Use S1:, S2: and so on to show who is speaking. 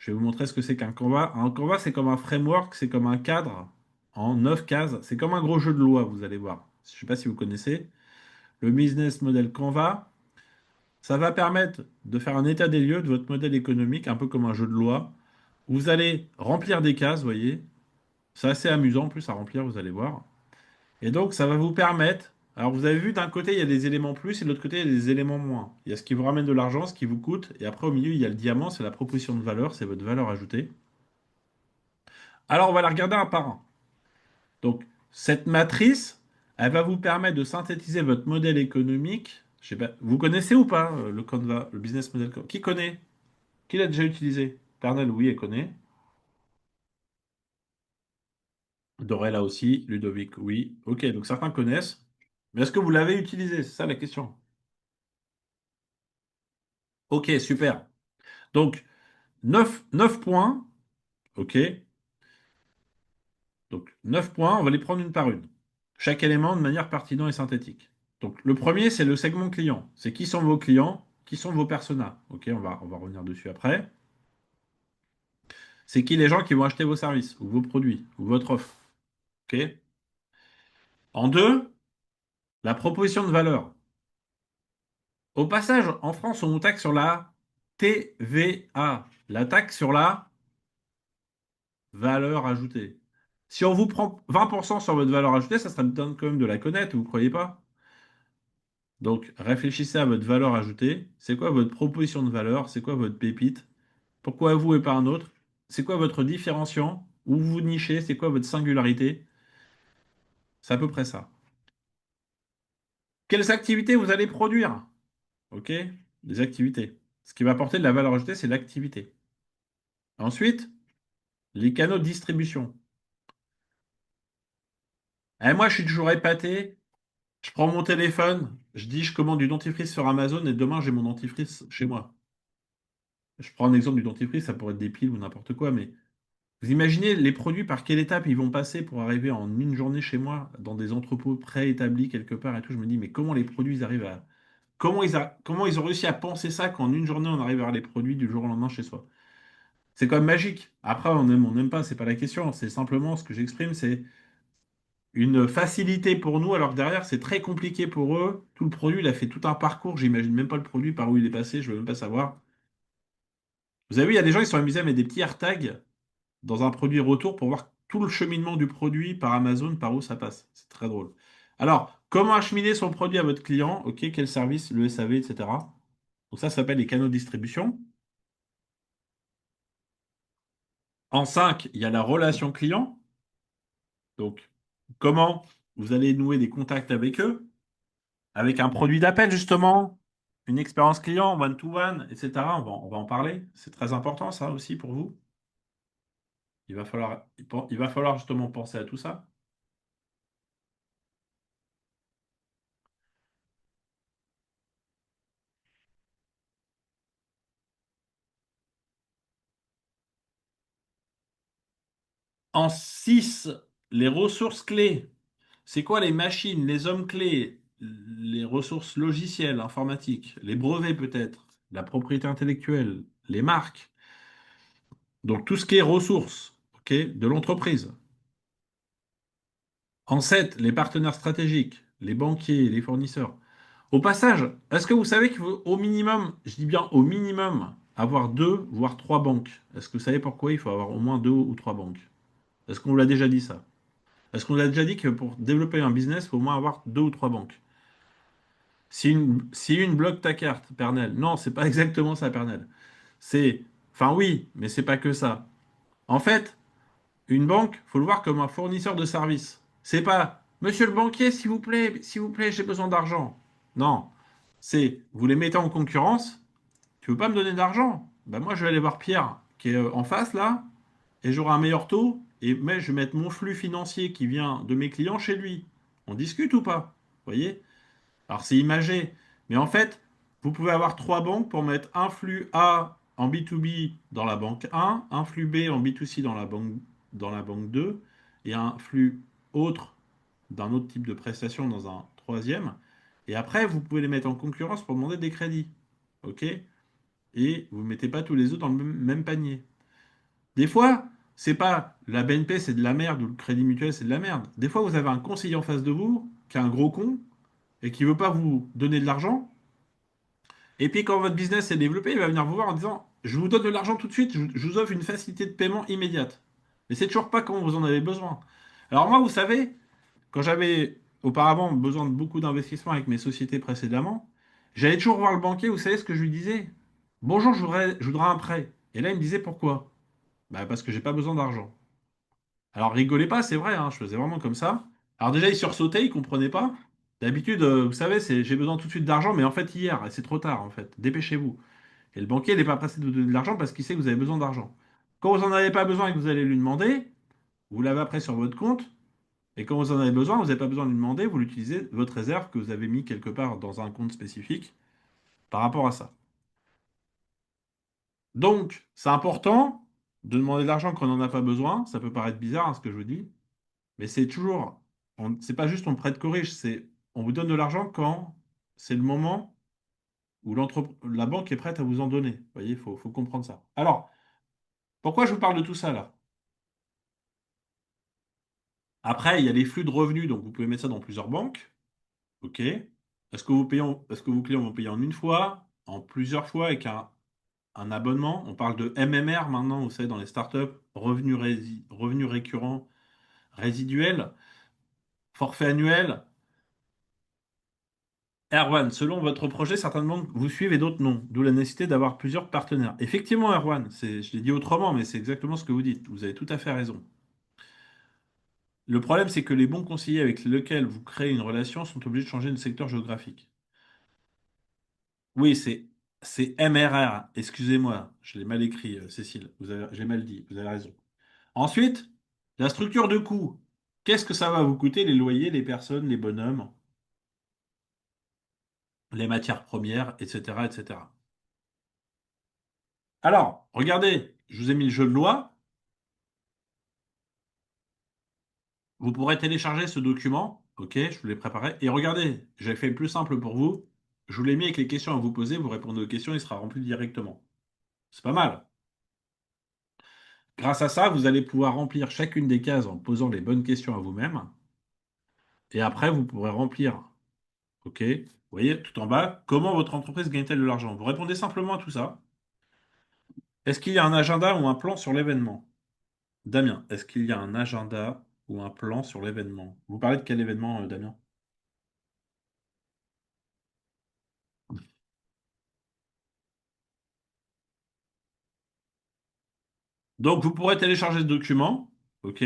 S1: Je vais vous montrer ce que c'est qu'un Canva. Un Canva, c'est comme un framework, c'est comme un cadre en 9 cases. C'est comme un gros jeu de loi, vous allez voir. Je ne sais pas si vous connaissez. Le business model Canva, ça va permettre de faire un état des lieux de votre modèle économique, un peu comme un jeu de loi. Vous allez remplir des cases, vous voyez. C'est assez amusant en plus à remplir, vous allez voir. Et donc, ça va vous permettre. Alors, vous avez vu, d'un côté, il y a des éléments plus et de l'autre côté, il y a des éléments moins. Il y a ce qui vous ramène de l'argent, ce qui vous coûte. Et après, au milieu, il y a le diamant, c'est la proposition de valeur, c'est votre valeur ajoutée. Alors, on va la regarder un par un. Donc, cette matrice, elle va vous permettre de synthétiser votre modèle économique. Je sais pas, vous connaissez ou pas le Canva, le business model Canva? Qui connaît? Qui l'a déjà utilisé? Pernel, oui, elle connaît. Dorella aussi. Ludovic, oui. Ok, donc certains connaissent. Mais est-ce que vous l'avez utilisé? C'est ça la question. Ok, super. Donc, 9 points. Ok. Donc, 9 points, on va les prendre une par une. Chaque élément de manière pertinente et synthétique. Donc, le premier, c'est le segment client. C'est qui sont vos clients, qui sont vos personas. Ok, on va revenir dessus après. C'est qui les gens qui vont acheter vos services, ou vos produits, ou votre offre. Ok. En deux, la proposition de valeur. Au passage, en France, on nous taxe sur la TVA, la taxe sur la valeur ajoutée. Si on vous prend 20% sur votre valeur ajoutée, ça serait bien quand même de la connaître, vous ne croyez pas? Donc, réfléchissez à votre valeur ajoutée. C'est quoi votre proposition de valeur? C'est quoi votre pépite? Pourquoi vous et pas un autre? C'est quoi votre différenciant? Où vous vous nichez? C'est quoi votre singularité? C'est à peu près ça. Quelles activités vous allez produire? OK? Des activités. Ce qui va apporter de la valeur ajoutée, c'est l'activité. Ensuite, les canaux de distribution. Et moi, je suis toujours épaté. Je prends mon téléphone, je dis je commande du dentifrice sur Amazon et demain j'ai mon dentifrice chez moi. Je prends un exemple du dentifrice, ça pourrait être des piles ou n'importe quoi, mais vous imaginez les produits par quelle étape ils vont passer pour arriver en une journée chez moi, dans des entrepôts préétablis quelque part et tout. Je me dis, mais comment les produits ils arrivent à. Comment ils ont réussi à penser ça qu'en une journée on arrive à avoir les produits du jour au lendemain chez soi? C'est quand même magique. Après, on n'aime pas, c'est pas la question. C'est simplement ce que j'exprime, c'est une facilité pour nous, alors que derrière, c'est très compliqué pour eux. Tout le produit, il a fait tout un parcours. J'imagine même pas le produit par où il est passé, je veux même pas savoir. Vous avez vu, il y a des gens qui sont amusés à mettre des petits AirTags dans un produit retour pour voir tout le cheminement du produit par Amazon, par où ça passe. C'est très drôle. Alors, comment acheminer son produit à votre client? Ok, quel service, le SAV, etc. Donc ça s'appelle les canaux de distribution. En 5, il y a la relation client. Donc, comment vous allez nouer des contacts avec eux, avec un produit d'appel justement, une expérience client, one-to-one, etc. On va en parler. C'est très important ça aussi pour vous. Il va falloir justement penser à tout ça. En 6, les ressources clés. C'est quoi les machines, les hommes clés, les ressources logicielles, informatiques, les brevets peut-être, la propriété intellectuelle, les marques. Donc tout ce qui est ressources, ok, de l'entreprise. En 7, les partenaires stratégiques, les banquiers, les fournisseurs. Au passage, est-ce que vous savez qu'il faut au minimum, je dis bien au minimum, avoir deux, voire trois banques? Est-ce que vous savez pourquoi il faut avoir au moins deux ou trois banques? Est-ce qu'on vous l'a déjà dit ça? Est-ce qu'on vous a déjà dit que pour développer un business, il faut au moins avoir deux ou trois banques? Si une bloque ta carte, Pernel, non, c'est pas exactement ça, Pernel. C'est, enfin oui, mais c'est pas que ça. En fait, une banque, faut le voir comme un fournisseur de services. C'est pas, Monsieur le banquier, s'il vous plaît, j'ai besoin d'argent. Non, c'est, vous les mettez en concurrence. Tu veux pas me donner d'argent? Ben moi, je vais aller voir Pierre, qui est en face là, et j'aurai un meilleur taux. Mais je vais mettre mon flux financier qui vient de mes clients chez lui. On discute ou pas? Vous voyez? Alors c'est imagé, mais en fait, vous pouvez avoir trois banques pour mettre un flux A en B2B dans la banque 1, un flux B en B2C dans la banque 2, et un flux autre d'un autre type de prestation dans un troisième. Et après, vous pouvez les mettre en concurrence pour demander des crédits. OK? Et vous ne mettez pas tous les œufs dans le même panier. Des fois, c'est pas la BNP, c'est de la merde, ou le Crédit Mutuel, c'est de la merde. Des fois, vous avez un conseiller en face de vous qui est un gros con et qui veut pas vous donner de l'argent. Et puis, quand votre business est développé, il va venir vous voir en disant, je vous donne de l'argent tout de suite, je vous offre une facilité de paiement immédiate. Mais c'est toujours pas quand vous en avez besoin. Alors moi, vous savez, quand j'avais auparavant besoin de beaucoup d'investissement avec mes sociétés précédemment, j'allais toujours voir le banquier, vous savez ce que je lui disais? Bonjour, je voudrais un prêt. Et là, il me disait pourquoi? Bah, parce que j'ai pas besoin d'argent. Alors rigolez pas, c'est vrai, hein, je faisais vraiment comme ça. Alors déjà, il sursautait, il comprenait pas. D'habitude, vous savez, c'est j'ai besoin tout de suite d'argent, mais en fait hier, et c'est trop tard en fait. Dépêchez-vous. Et le banquier n'est pas pressé de vous donner de l'argent parce qu'il sait que vous avez besoin d'argent. Quand vous en avez pas besoin et que vous allez lui demander, vous l'avez après sur votre compte. Et quand vous en avez besoin, vous n'avez pas besoin de lui demander, vous l'utilisez, votre réserve que vous avez mis quelque part dans un compte spécifique par rapport à ça. Donc, c'est important de demander de l'argent quand on n'en a pas besoin. Ça peut paraître bizarre, hein, ce que je vous dis. Mais c'est toujours, c'est pas juste on prête corrige, c'est on vous donne de l'argent quand c'est le moment où la banque est prête à vous en donner. Vous voyez, il faut comprendre ça. Alors, pourquoi je vous parle de tout ça là? Après, il y a les flux de revenus, donc vous pouvez mettre ça dans plusieurs banques. OK. Est-ce que vos clients vont payer en une fois, en plusieurs fois avec un abonnement? On parle de MMR maintenant, vous savez, dans les startups, revenus récurrents résiduels, forfait annuel. Erwan, selon votre projet, certaines banques vous suivent et d'autres non, d'où la nécessité d'avoir plusieurs partenaires. Effectivement, Erwan, je l'ai dit autrement, mais c'est exactement ce que vous dites. Vous avez tout à fait raison. Le problème, c'est que les bons conseillers avec lesquels vous créez une relation sont obligés de changer de secteur géographique. Oui, c'est MRR. Excusez-moi, je l'ai mal écrit, Cécile. J'ai mal dit. Vous avez raison. Ensuite, la structure de coût. Qu'est-ce que ça va vous coûter, les loyers, les personnes, les bonhommes, les matières premières, etc., etc. Alors, regardez, je vous ai mis le jeu de loi. Vous pourrez télécharger ce document. OK, je vous l'ai préparé. Et regardez, j'ai fait le plus simple pour vous. Je vous l'ai mis avec les questions à vous poser. Vous répondez aux questions, il sera rempli directement. C'est pas mal. Grâce à ça, vous allez pouvoir remplir chacune des cases en posant les bonnes questions à vous-même. Et après, vous pourrez remplir, OK, vous voyez, tout en bas, comment votre entreprise gagne-t-elle de l'argent? Vous répondez simplement à tout ça. Est-ce qu'il y a un agenda ou un plan sur l'événement? Damien, est-ce qu'il y a un agenda ou un plan sur l'événement? Vous parlez de quel événement, Damien? Donc, vous pourrez télécharger ce document, OK?